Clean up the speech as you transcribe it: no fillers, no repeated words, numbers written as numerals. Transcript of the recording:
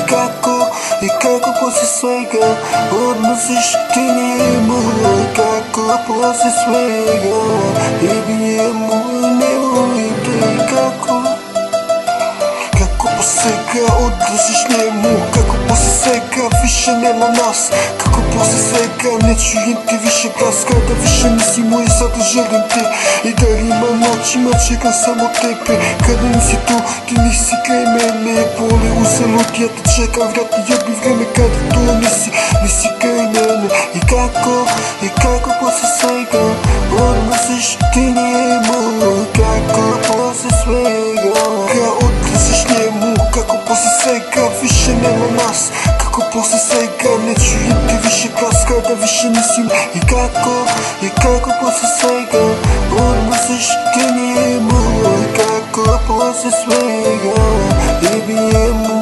И kako poslije svega odnosiš ti njemu? Kako poslije svega i njemu ne volim te? Kako poslije svega odlaziš njemu? Kako poslije svega više nema nas? Kako poslije svega ne čujem ti više glas? Kada više nisi moj, sada želim te i danima noćima čekam samo tebe. Kada nisi tu, ti nisi kraj mene. Boli uzalud, ja te čekam, vratio bi vreme kada tu nisi kraj mene. I kako poslije svega odlaziš ti njemu? Kako poslije svega odlaziš njemu? Kako poslije svega više nema nas? Kako poslije svega ne čujem ti više glas? Kada više nisi i kako poslije svega odlaziš ti njemu? Kako poslije svega i njemu